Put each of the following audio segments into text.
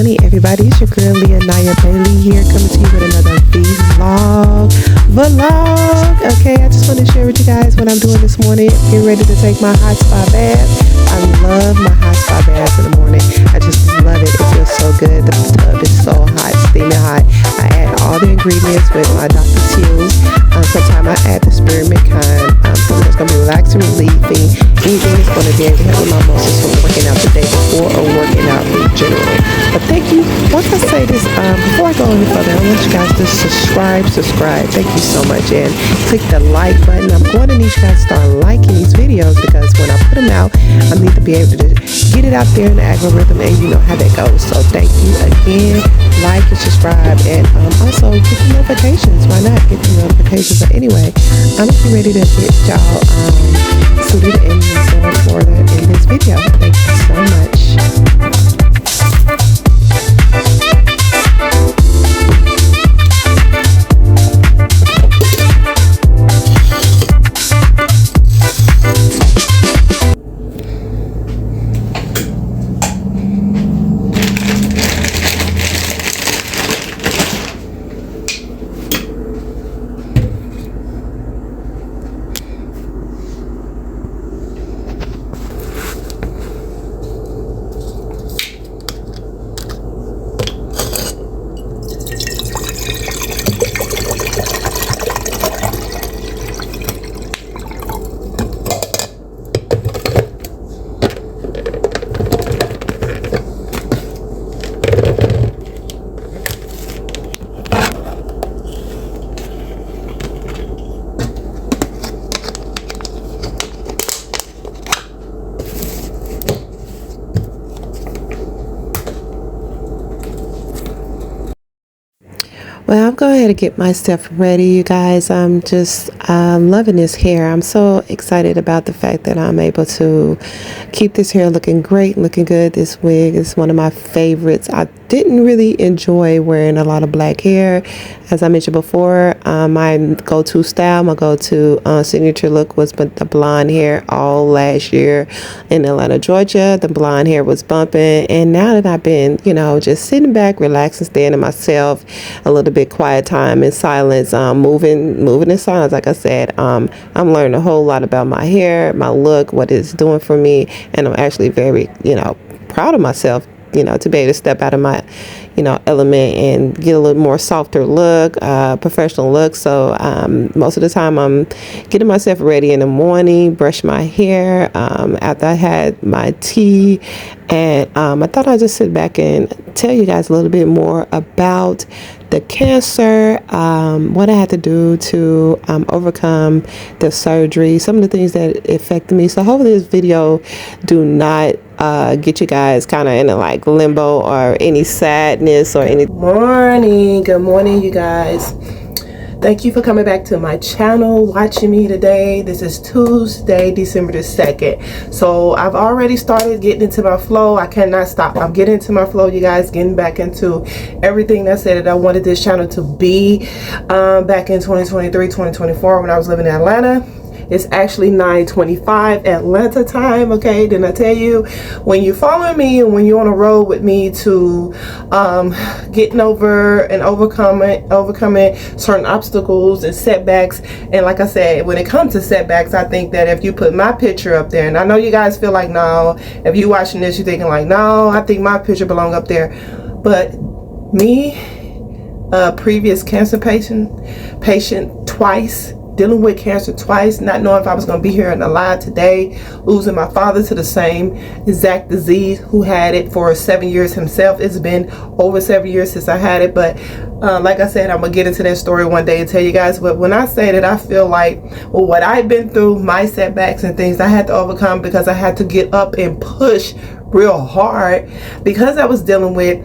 morning, everybody. It's your girl Niah here, coming to you with another vlog. Okay, I just want to share with you guys what I'm doing this morning. Getting ready to take my hot spa bath. I love my hot spa baths in the morning. I just love it. It feels so good. The tub is so hot, steaming hot. I add all the ingredients with my Dr. Teals. Sometimes I add the spearmint kind. Something that's going to be relaxing, relieving. Anything that's going to be able to help with my muscles from working out the day before or working out in general. But thank you. Once I say this, before I go any further, I want you guys to subscribe. Thank you so much. And click the like button. I'm going to need you guys to start liking these videos because when I put them out, I need to be able to get it out there in the algorithm, and you know how that goes. So thank you again. Like and subscribe, and also get the notifications. Why not get the notifications? But anyway, I'm getting ready to get y'all suited and going further in this video. Thank you so much. Well, I'm going to get my stuff ready, you guys. I'm just loving this hair. I'm so excited about the fact that I'm able to keep this hair looking great, looking good. This wig is one of my favorites. I didn't really enjoy wearing a lot of black hair. As I mentioned before, my go-to style, my go-to signature look was the blonde hair all last year in Atlanta, Georgia. The blonde hair was bumping. And now that I've been, just sitting back, relaxing, staying to myself, a little bit quiet time in silence, moving in silence, like I said, I'm learning a whole lot about my hair, my look, what it's doing for me. And I'm actually very, proud of myself, to be able to step out of my, element and get a little more softer look, professional look. So most of the time I'm getting myself ready in the morning, brush my hair after I had my tea. And I thought I'd just sit back and tell you guys a little bit more about the cancer, what I had to do to overcome the surgery, some of the things that affected me. So hopefully this video do not get you guys kind of in a like limbo or any sadness or any. Good morning, you guys. Thank you for coming back to my channel, watching me today. This is Tuesday, December the 2nd. So I've already started getting into my flow. I cannot stop. I'm getting into my flow, you guys, getting back into everything that I said that I wanted this channel to be back in 2023, 2024 when I was living in Atlanta. It's actually 9:25 Atlanta time, okay? Didn't I tell you? When you follow me and when you're on a road with me to getting over and overcoming certain obstacles and setbacks. And like I said, when it comes to setbacks, I think that if you put my picture up there, and I know you guys feel like, no, if you're watching this, you're thinking like, no, I think my picture belong up there. But me, previous cancer patient twice, dealing with cancer twice, not knowing if I was going to be here and alive today, losing my father to the same exact disease, who had it for 7 years himself. It's been over 7 years since I had it, but like I said, I'm going to get into that story one day and tell you guys. But when I say that I feel like, well, what I've been through, my setbacks and things I had to overcome because I had to get up and push real hard because I was dealing with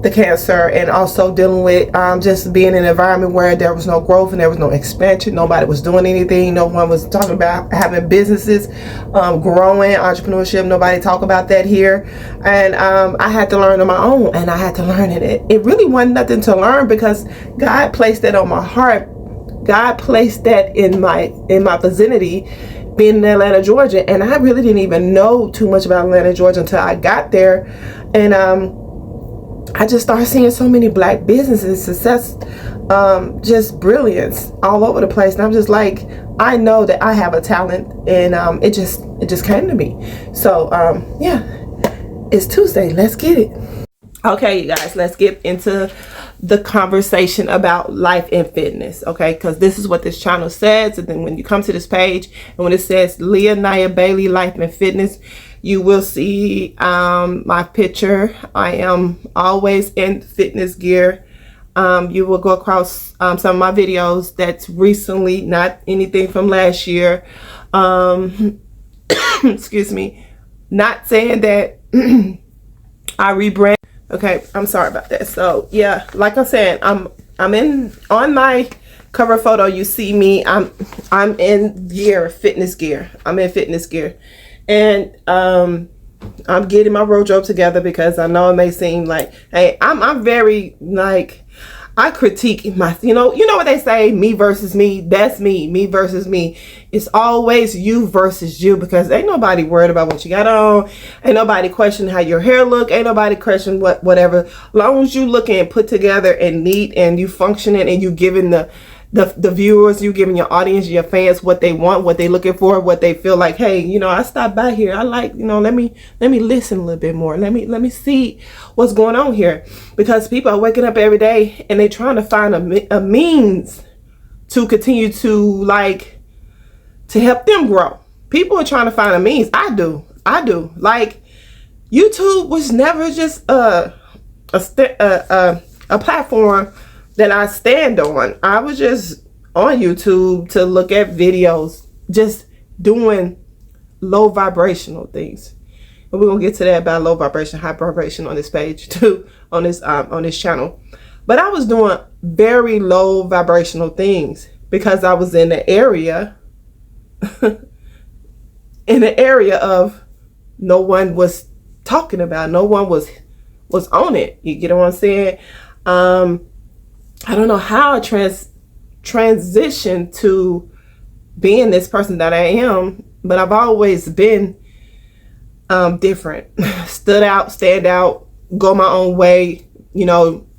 the cancer and also dealing with just being in an environment where there was no growth and there was no expansion. Nobody was doing anything. No one was talking about having businesses, growing, entrepreneurship. Nobody talked about that here. And I had to learn on my own, and I had to learn it. It really wasn't nothing to learn because God placed that on my heart. God placed that in my vicinity, being in Atlanta, Georgia. And I really didn't even know too much about Atlanta, Georgia until I got there. And I really didn't even know too much about Atlanta, Georgia until I got there. And like I said, when it comes to setbacks and things, I had to overcome because I had to get up and push real hard because I was dealing with the cancer and also dealing with the I just started seeing so many black businesses success, just brilliance all over the place, and I'm just like, I know that I have a talent, and it just came to me. So yeah, it's Tuesday. Let's get it. Okay, you guys, let's get into the conversation about life and fitness. Okay, because this is what this channel says, and then when you come to this page and when it says Niah Bailey Life and Fitness, you will see my picture. I am always in fitness gear. You will go across some of my videos that's recently, not anything from last year. Excuse me. Not saying that I rebrand. Okay, I'm sorry about that. So yeah, like I said, I'm in on my cover photo. You see me. I'm in gear, fitness gear. I'm in fitness gear. And I'm getting my wardrobe together because I know it may seem like, hey, I'm very like, I critique my, you know what they say, me versus me. That's me versus me. It's always you versus you, because ain't nobody worried about what you got on. Ain't nobody questioning how your hair look. Ain't nobody questioning whatever. As long as you looking put together and neat, and you functioning, and you giving the viewers, you giving your audience, your fans what they want, what they looking for, what they feel like, hey, I stopped by here. I like, let me listen a little bit more. Let me see what's going on here. Because people are waking up every day and they trying to find a means to continue to to help them grow. People are trying to find a means. I do. Like, YouTube was never just a platform that I stand on. I was just on YouTube to look at videos, just doing low vibrational things. And we're gonna get to that about low vibration, high vibration on this page too, on this channel. But I was doing very low vibrational things because I was in the area, of no one was talking about, no one was on it. You get what I'm saying? I don't know how I transitioned to being this person that I am, but I've always been different. Stand out, go my own way,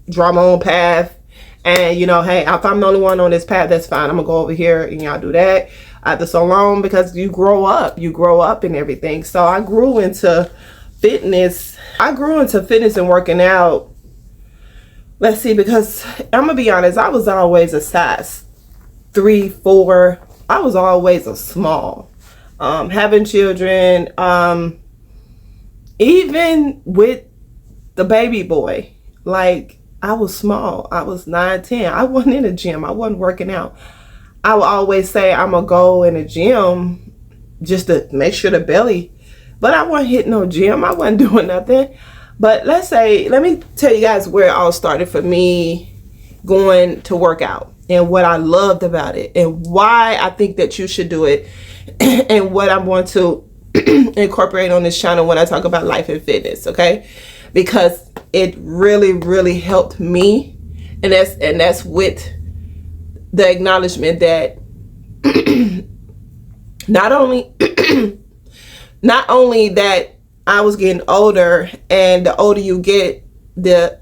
draw my own path. And, hey, if I'm the only one on this path, that's fine. I'm going to go over here and y'all do that. After so long, because you grow up and everything. So I grew into fitness. And working out. Let's see, because I'm going to be honest, I was always a size 3, 4. I was always a small. Having children, even with the baby boy, like, I was small. I was 9, 10. I wasn't in a gym. I wasn't working out. I would always say I'm going to go in a gym just to make sure the belly, but I wasn't hitting no gym. I wasn't doing nothing. But let me tell you guys where it all started for me going to work out, and what I loved about it, and why I think that you should do it, and what I'm going to incorporate on this channel when I talk about life and fitness, okay? Because it really, really helped me, and that's with the acknowledgement that not only that I was getting older, and the older you get, the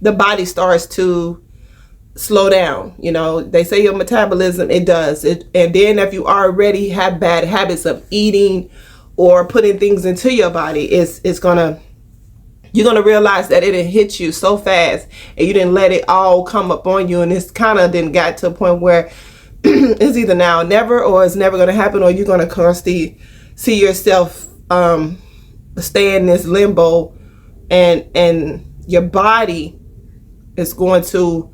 body starts to slow down. They say your metabolism, it does it. And then if you already have bad habits of eating or putting things into your body, you're gonna realize that it didn't hit you so fast, and you didn't let it all come up on you, and it's kind of then got to a point where it's either now or never, or it's never gonna happen, or you're gonna constantly see yourself stay in this limbo, and your body is going to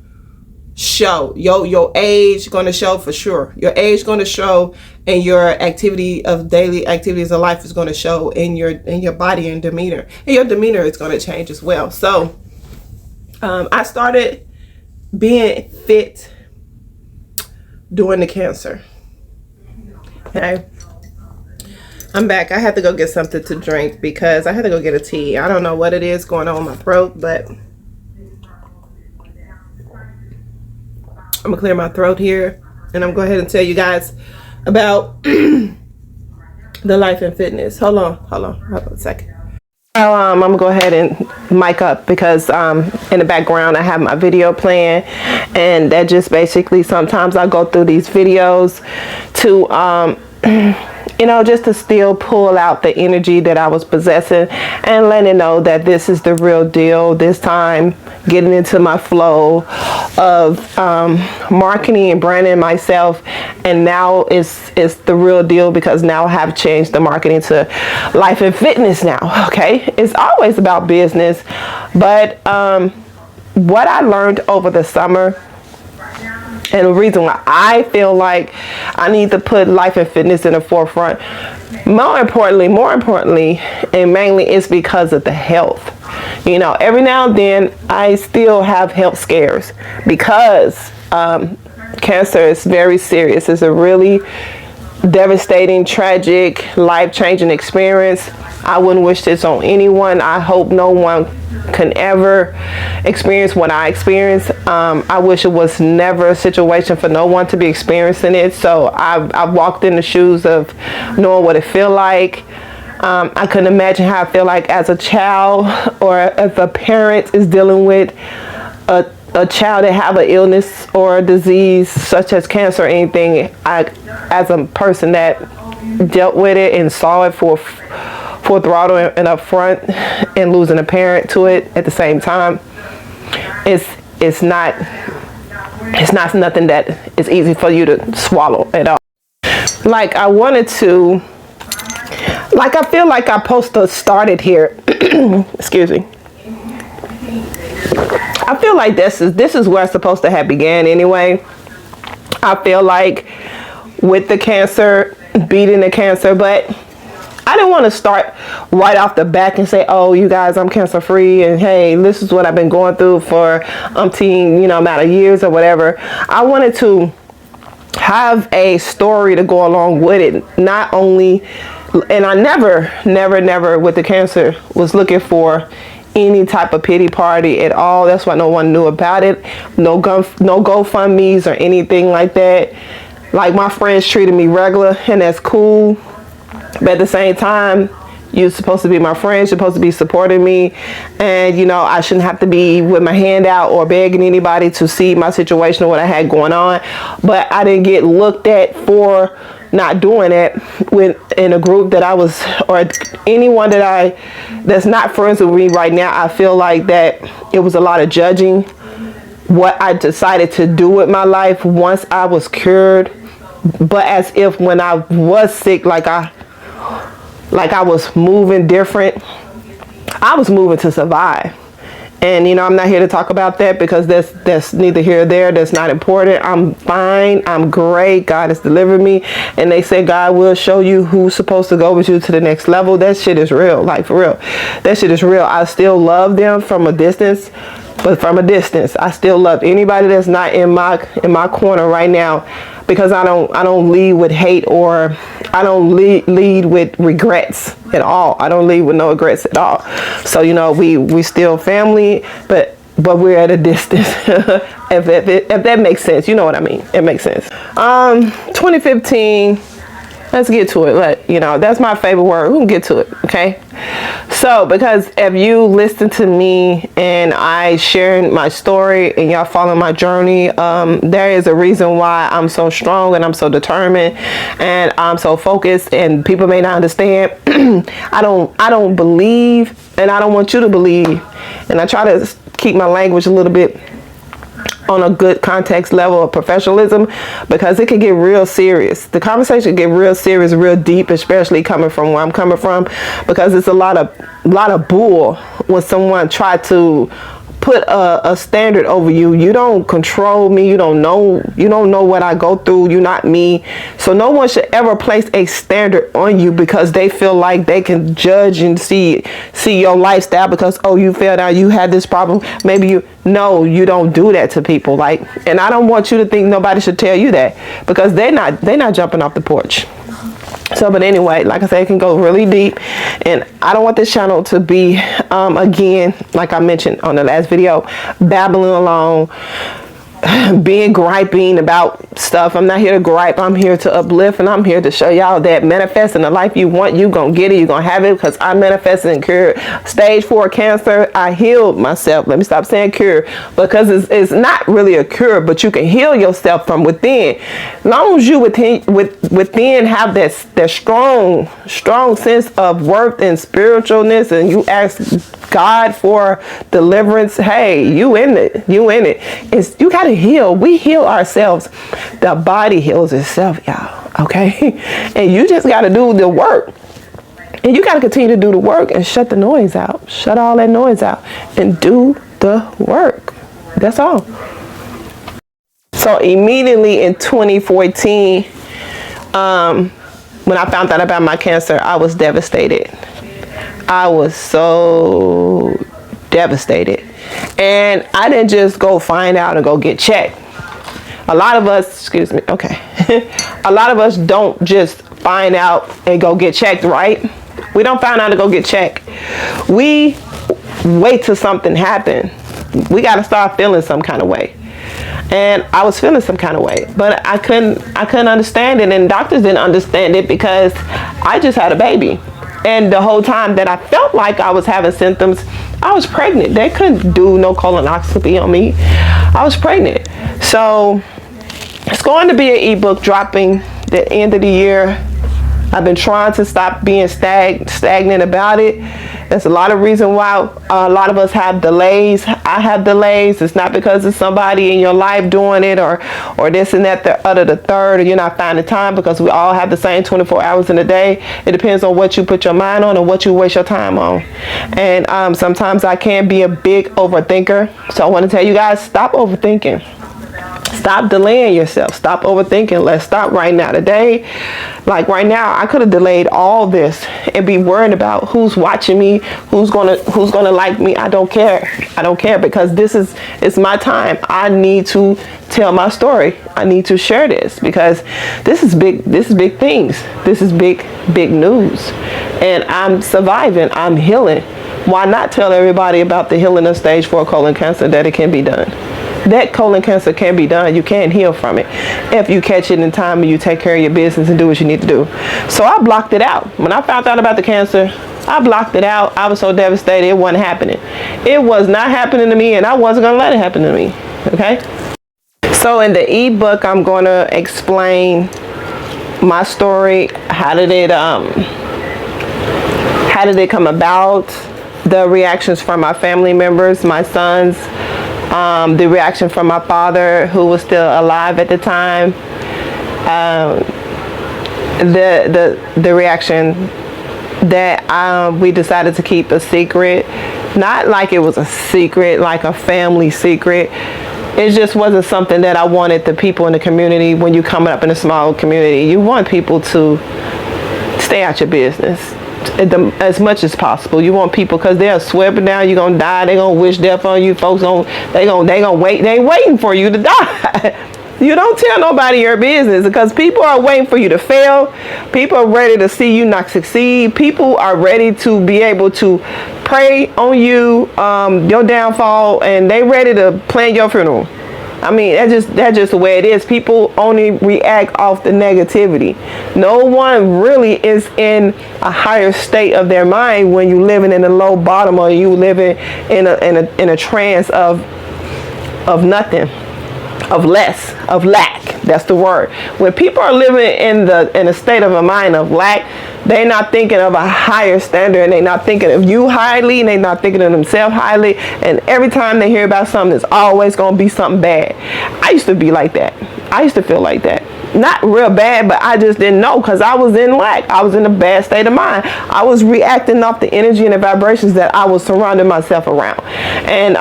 show. Your age going to show for sure. Your age going to show, and your daily activities of life is going to show in your body and demeanor. And your demeanor is going to change as well. So I started being fit during the cancer. Okay. I'm back. I had to go get something to drink because I had to go get a tea. I don't know what it is going on in my throat, but I'm gonna clear my throat here, and I'm going to go ahead and tell you guys about the life and fitness. Hold on a second. So I'm gonna go ahead and mic up because in the background I have my video playing, and that just basically sometimes I go through these videos to you know, just to still pull out the energy that I was possessing and letting know that this is the real deal. This time getting into my flow of marketing and branding myself, and now it's the real deal because now I have changed the marketing to life and fitness now. Okay, it's always about business, but what I learned over the summer, and the reason why I feel like I need to put life and fitness in the forefront, more importantly, and mainly, is because of the health. You know, every now and then I still have health scares because cancer is very serious. It's a really devastating, tragic, life-changing experience. I wouldn't wish this on anyone. I hope no one can ever experience what I experienced. I wish it was never a situation for no one to be experiencing it. So I've walked in the shoes of knowing what it feel like. I couldn't imagine how I feel like as a child, or if a parent is dealing with a child that have an illness or a disease such as cancer or anything. As a person that dealt with it and saw it for full throttle and up front, and losing a parent to it at the same time, it's not nothing that is easy for you to swallow at all. Like I feel like I'm supposed to start it here. Excuse me. I feel like this is where it's supposed to have began anyway. I feel like with the cancer, beating the cancer, but I didn't want to start right off the back and say, oh, you guys, I'm cancer free, and hey, this is what I've been going through for umpteen, amount of years or whatever. I wanted to have a story to go along with it. Not only, and I never with the cancer was looking for any type of pity party at all. That's why no one knew about it. No GoFundMe's or anything like that. Like, my friends treated me regular, and that's cool. But at the same time, you're supposed to be my friend, you're supposed to be supporting me, and I shouldn't have to be with my hand out or begging anybody to see my situation or what I had going on. But I didn't get looked at for not doing it in a group that I was, or anyone that's not friends with me right now. I feel like that it was a lot of judging what I decided to do with my life once I was cured, but as if when I was sick, like I was moving different. I was moving to survive. And I'm not here to talk about that because that's neither here or there. That's not important. I'm fine. I'm great. God has delivered me. And they say God will show you who's supposed to go with you to the next level. That shit is real. Like, for real. That shit is real. I still love them from a distance. But from a distance, I still love anybody that's not in my corner right now, because I don't lead with hate, or I don't lead with regrets at all. I don't lead with no regrets at all. So we still family, but we're at a distance. if that makes sense, you know what I mean. It makes sense. 2015. Let's get to it. That's my favorite word. We can get to it, okay? So, because if you listen to me and I sharing my story and y'all following my journey, there is a reason why I'm so strong and I'm so determined and I'm so focused. And people may not understand. I don't believe, and I don't want you to believe. And I try to keep my language a little bit on a good context level of professionalism, because it can get real serious. The conversation can get real serious, real deep, especially coming from where I'm coming from, because it's a lot of bull when someone try to put a standard over you. You don't control me. You don't know what I go through. You're not me. So no one should ever place a standard on you because they feel like they can judge and see your lifestyle because, oh, you fell down, you had this problem. Maybe you don't do that to people. And I don't want you to think nobody should tell you that, because they're not jumping off the porch. So, but anyway, like I said, it can go really deep, and I don't want this channel to be, again, like I mentioned on the last video, babbling along, being griping about stuff. I'm not here to gripe. I'm here to uplift, and I'm here to show y'all that manifesting the life you want, you gonna get it. You gonna have it, because I manifested and cured stage 4 cancer. I healed myself. Let me stop saying cure, because it's not really a cure, but you can heal yourself from within. As long as you within have that strong sense of worth and spiritualness, and you ask God for deliverance, hey, you in it. It's, you gotta heal. We heal ourselves. The body heals itself, y'all. Okay? And you just gotta do the work. And you gotta continue to do the work and shut the noise out. Shut all that noise out and do the work. That's all. So immediately in 2014, when I found out about my cancer, I was devastated. I was so devastated. And I didn't just go find out and go get checked. A lot of us, a lot of us don't just find out and go get checked, right? We don't find out and go get checked. We wait till something happens. We got to start feeling some kind of way. And I was feeling some kind of way, but I couldn't understand it, and doctors didn't understand it, because I just had a baby. And the whole time that I felt like I was having symptoms, I was pregnant. They couldn't do no colonoscopy on me. I was pregnant. So it's going to be an ebook dropping the end of the year. I've been trying to stop being stagnant about it. There's a lot of reason why a lot of us have delays. I have delays. It's not because of somebody in your life doing it, or this and that, the other, the third, or you're not finding time, because we all have the same 24 hours in a day. It depends on what you put your mind on and what you waste your time on. And sometimes I can be a big overthinker. So I want to tell you guys, stop overthinking. Stop delaying yourself. Stop overthinking. Let's stop right now. Today, like right now, I could have delayed all this and be worried about who's watching me, who's gonna like me. I don't care. I don't care, because it's my time. I need to tell my story. I need to share this, because this is big. This is big things. This is big news, and I'm surviving. I'm healing. Why not tell everybody about the healing of stage 4 colon cancer, that it can be done? That colon cancer can be done. You can heal from it if you catch it in time and you take care of your business and do what you need to do. So I blocked it out. When I found out about the cancer, I blocked it out. I was so devastated. It wasn't happening. It was not happening to me, and I wasn't going to let it happen to me. Okay? So in the ebook, I'm going to explain my story. How did it come about? The reactions from my family members, my sons, the reaction from my father, who was still alive at the time, the reaction that we decided to keep a secret, not like it was a secret, like a family secret. It just wasn't something that I wanted the people in the community. When you coming up in a small community, you want people to stay out your business as much as possible. You want people, because they'll swear down you're gonna die. They're gonna wish death on you. Folks they gonna wait. They waiting for you to die. You don't tell nobody your business, because people are waiting for you to fail. People are ready to see you not succeed. People are ready to be able to pray on you, your downfall, and they ready to plan your funeral. I mean, that's just the way it is. People only react off the negativity. No one really is in a higher state of their mind when you living in a low bottom, or you living in a trance of nothing, of less, of lack. That's the word. When people are living in a state of a mind of lack, they're not thinking of a higher standard, and they're not thinking of you highly, and they're not thinking of themselves highly. And every time they hear about something, it's always going to be something bad. I used to be like that. I used to feel like that. Not real bad, but I just didn't know, because I was in lack. I was in a bad state of mind. I was reacting off the energy and the vibrations that I was surrounding myself around. And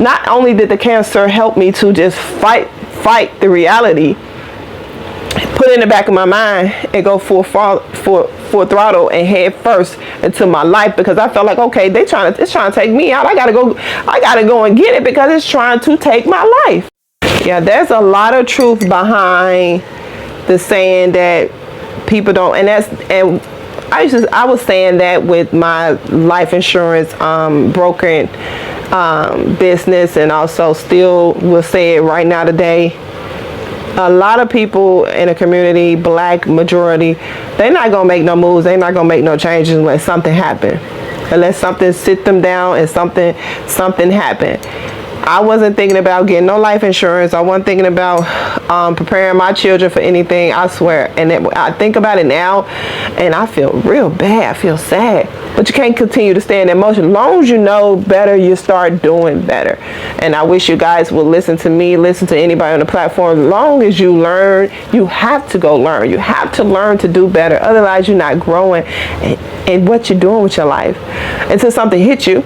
not only did the cancer help me to just fight the reality, put it in the back of my mind and go full throttle and head first into my life, because I felt like, okay, it's trying to take me out. I gotta go and get it, because it's trying to take my life. Yeah, there's a lot of truth behind the saying that people don't, and I was saying that with my life insurance broker business, and also still will say it right now today. A lot of people in a community, black majority, they're not gonna make no moves. They're not gonna make no changes unless something happen, unless something sit them down and something happen. I wasn't thinking about getting no life insurance. I wasn't thinking about preparing my children for anything, I swear. And I think about it now, and I feel real bad. I feel sad. But you can't continue to stay in that motion. As long as you know better, you start doing better. And I wish you guys would listen to me, listen to anybody on the platform. As long as you learn, you have to go learn. You have to learn to do better. Otherwise, you're not growing in what you're doing with your life until something hits you.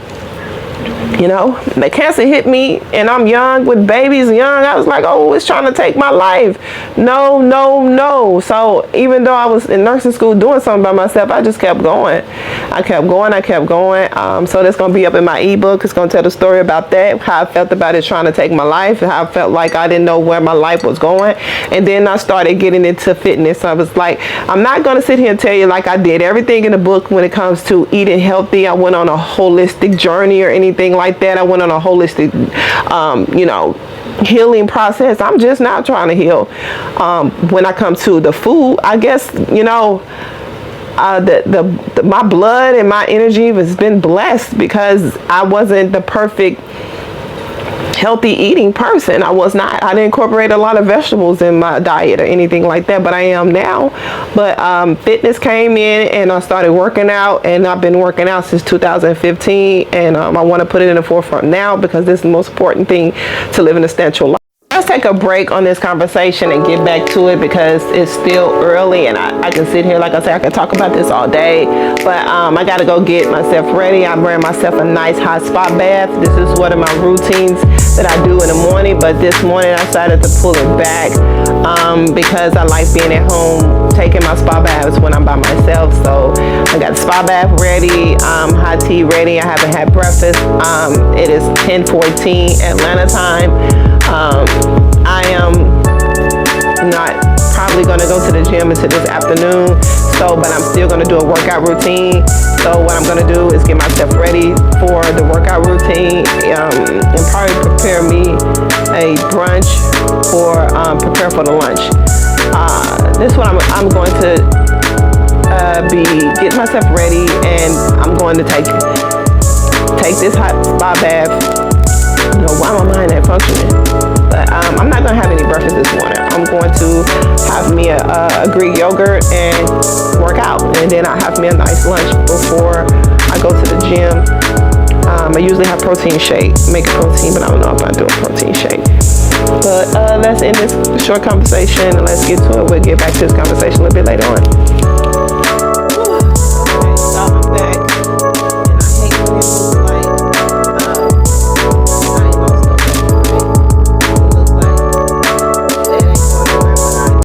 You know, the cancer hit me and I'm young with babies young. I was like, oh, it's trying to take my life. No. So even though I was in nursing school doing something by myself, I just kept going. I kept going. So that's going to be up in my ebook. It's going to tell the story about that, how I felt about it trying to take my life, and how I felt like I didn't know where my life was going. And then I started getting into fitness. I was like, I'm not going to sit here and tell you like I did everything in the book when it comes to eating healthy. I went on a holistic journey or anything like that. I went on a holistic, healing process. I'm just not trying to heal. When I come to the food, I guess, my blood and my energy has been blessed because I wasn't the perfect healthy eating person. I didn't incorporate a lot of vegetables in my diet or anything like that, but I am now. But fitness came in and I started working out, and I've been working out since 2015, and I want to put it in the forefront now because this is the most important thing to live an essential life. Let's take a break on this conversation and get back to it because it's still early, and I can sit here, like I said, I can talk about this all day, but I got to go get myself ready. I'm wearing myself a nice hot spa bath. This is one of my routines that I do in the morning, but this morning I decided to pull it back because I like being at home, taking my spa baths when I'm by myself. So I got the spa bath ready, hot tea ready. I haven't had breakfast. It is 10:14 Atlanta time. I am not probably going to go to the gym until this afternoon, but I'm still going to do a workout routine. So what I'm going to do is get myself ready for the workout routine and probably prepare me a brunch or prepare for the lunch. This one I'm going to be getting myself ready, and I'm going to take this hot spa bath. Why my mind ain't functioning? But I'm not going to have any breakfast this morning. I'm going to have me a Greek yogurt and work out. And then I have me a nice lunch before I go to the gym. I usually have protein shake, make a protein, but I don't know if I do a protein shake. But let's end this short conversation and let's get to it. We'll get back to this conversation a little bit later on. Okay, so I'm back. And I hate when it looks like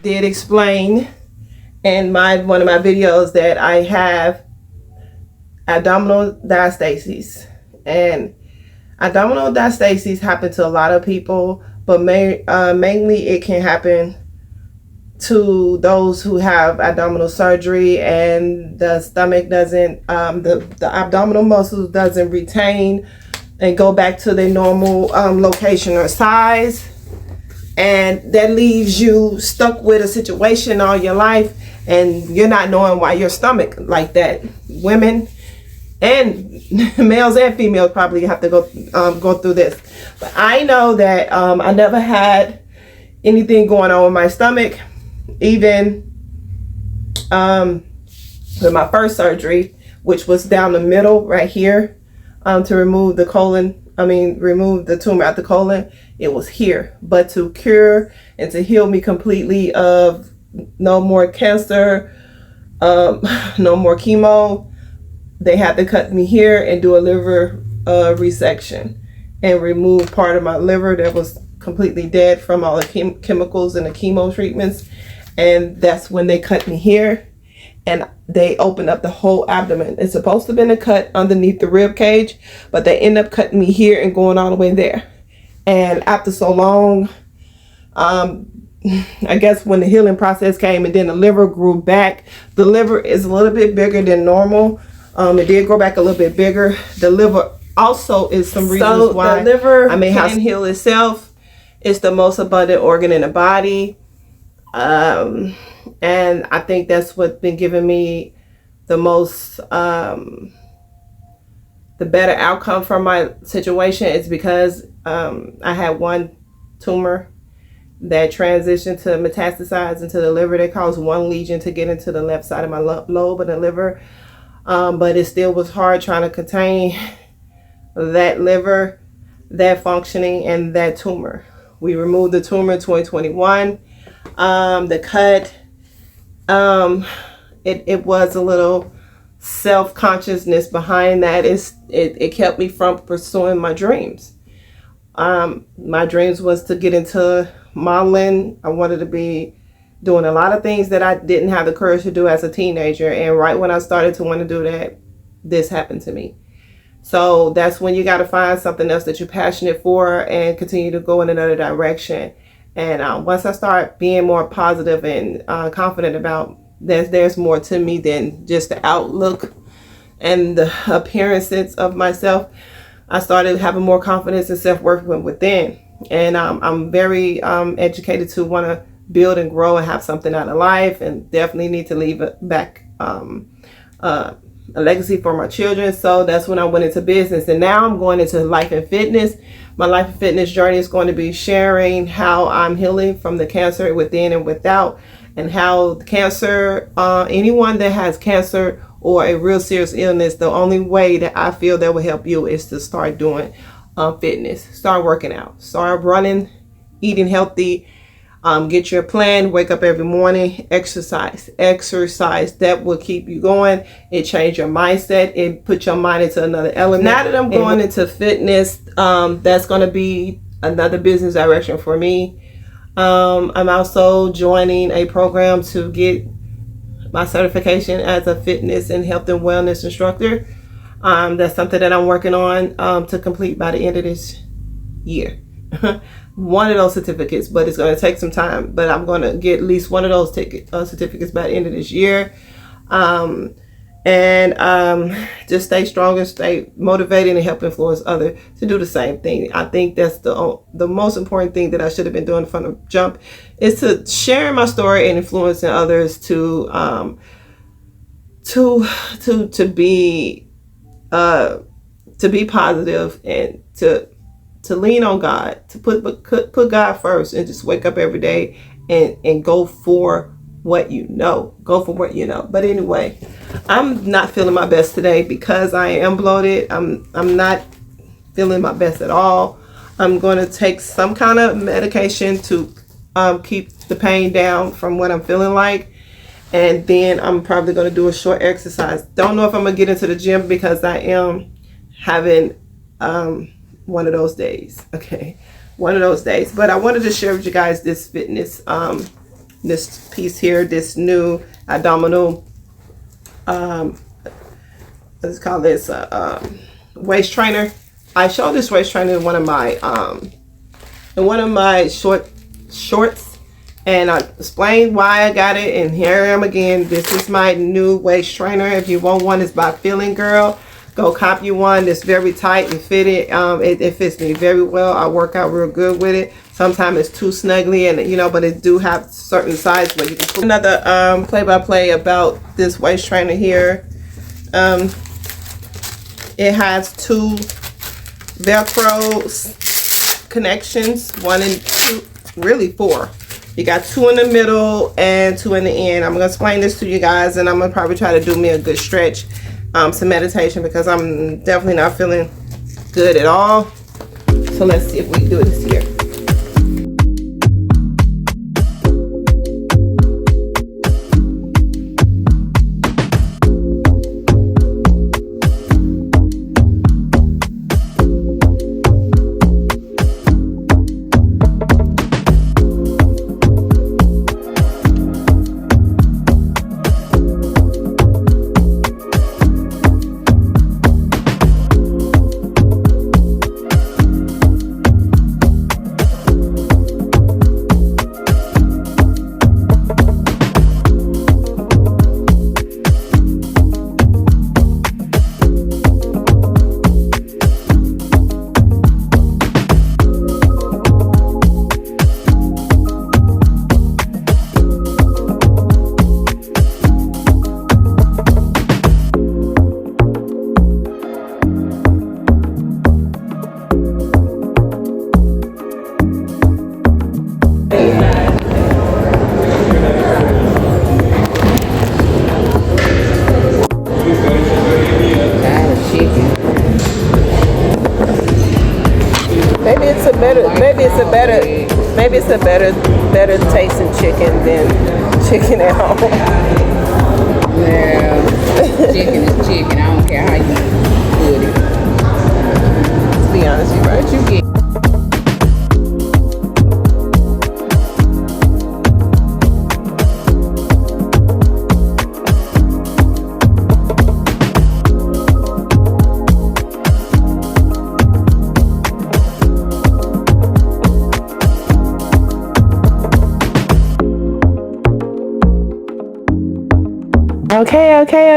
did explain in one of my videos that I have abdominal diastasis, and abdominal diastasis happen to a lot of people, but mainly it can happen to those who have abdominal surgery and the stomach doesn't the abdominal muscles doesn't retain and go back to their normal location or size. And that leaves you stuck with a situation all your life, and you're not knowing why your stomach like that. Women and males and females probably have to go through this. But I know that I never had anything going on with my stomach, even with my first surgery, which was down the middle right here, to remove the remove the tumor out the colon. It was here, but to cure and to heal me completely of no more cancer, no more chemo, they had to cut me here and do a liver resection and remove part of my liver that was completely dead from all the chemicals and the chemo treatments. And that's when they cut me here, and they opened up the whole abdomen. It's supposed to have been a cut underneath the rib cage, but they end up cutting me here and going all the way there. And after so long, I guess when the healing process came and then the liver grew back, the liver is a little bit bigger than normal. It did grow back a little bit bigger. The liver also is some reasons why the liver can heal itself. It's the most abundant organ in the body. And I think that's what's been giving me the most, the better outcome from my situation is because I had one tumor that transitioned to metastasize into the liver. They caused one lesion to get into the left side of my lobe of the liver. But it still was hard trying to contain that liver, that functioning, and that tumor. We removed the tumor in 2021. The cut, it was a little self-consciousness behind that. It kept me from pursuing my dreams. My dreams was to get into modeling. I wanted to be doing a lot of things that I didn't have the courage to do as a teenager. And right when I started to want to do that, this happened to me. So that's when you got to find something else that you're passionate for and continue to go in another direction. And once I start being more positive and confident about there's more to me than just the outlook and the appearances of myself, I started having more confidence and self-worth within. And I'm very educated to want to build and grow and have something out of life, and definitely need to leave back a legacy for my children. So that's when I went into business, and now I'm going into life and fitness. My life and fitness journey is going to be sharing how I'm healing from the cancer within and without, and how cancer, anyone that has cancer or a real serious illness, the only way that I feel that will help you is to start doing fitness, start working out, start running, eating healthy, get your plan, wake up every morning, exercise. That will keep you going. It change your mindset. It put your mind into another element. Now that I'm going into fitness, that's going to be another business direction for me. I'm also joining a program to get my certification as a fitness and health and wellness instructor. That's something that I'm working on to complete by the end of this year. One of those certificates, but it's going to take some time. But I'm going to get at least one of those certificates by the end of this year. Just stay strong and stay motivated and help influence others to do the same thing. I think that's the most important thing that I should have been doing from the jump, is to share my story and influencing others to be positive, and to lean on God, to put God first, and just wake up every day and go for what you know. Go for what you know. But anyway, I'm not feeling my best today because I am bloated. I'm not feeling my best at all. I'm going to take some kind of medication to keep the pain down from what I'm feeling like. And then I'm probably going to do a short exercise. Don't know if I'm going to get into the gym because I am having one of those days. Okay, one of those days. But I wanted to share with you guys this fitness, this piece here, this new abdominal, let's call this waist trainer. I showed this waist trainer in one of my shorts, and I explained why I got it. And here I am again. This is my new waist trainer. If you want one, it's by Feeling Girl. Go cop you one. It's very tight and fitted. It fits me very well. I work out real good with it. Sometimes it's too snuggly, and but it do have certain size where you can put. Another play-by-play about this waist trainer here. It has two Velcro connections, 1 and 2, really 4. You got 2 in the middle and 2 in the end. I'm gonna explain this to you guys, and I'm gonna probably try to do me a good stretch, some meditation, because I'm definitely not feeling good at all. So let's see if we can do this here. it's a better, maybe it's a better, maybe it's a better tasting chicken than chicken at home. Well, chicken is chicken. I don't care how you put it. To be honest, you're right. What you get?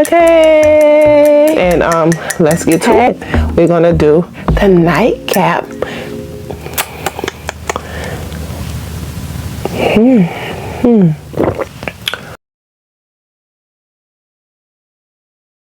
Okay. And let's get to it. We're gonna do the nightcap.